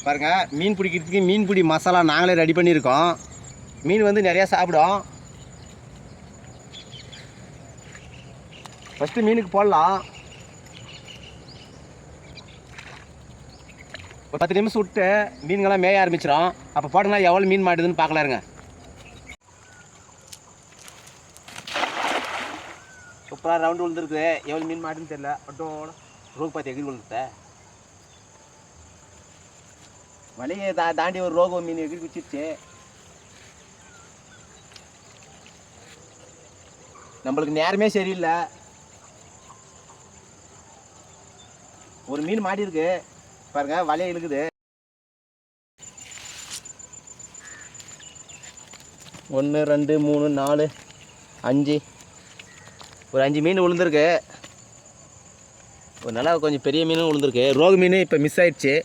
பாருங்கள், மீன் பிடிக்கிறதுக்கு மீன் பிடி மசாலா நாங்களே ரெடி பண்ணியிருக்கோம். மீன் வந்து நிறையா சாப்பிடும். ஃபஸ்ட்டு மீனுக்கு போடலாம். ஒரு 10 நிமிஷம் விட்டு மீன்கள்லாம் மேய ஆரம்பிச்சிடும். அப்போ போடுங்க, எவ்வளோ மீன் மாட்டுதுன்னு பார்க்கலாருங்க. சூப்பராக ரவுண்டு விழுந்துருக்கு. எவ்வளோ மீன் மாட்டுன்னு தெரியல. அட்டோட ரோகு பார்த்து எகிரி விழுந்துட்ட. வலையை தாண்டி ஒரு ரோகு மீன் எகிரி குச்சிருச்சு. நம்மளுக்கு நேரமே சரியில்லை. ஒரு மீன் மாட்டி இருக்கு பாருங்க, வலையை இழுக்குது. 1 2 3 4 5 ஒரு 5 மீன் விழுந்துருக்கு. ஒரு நல்லா கொஞ்சம் பெரிய மீனும் விழுந்துருக்கு. ரோகு மீன் இப்போ மிஸ் ஆயிடுச்சு.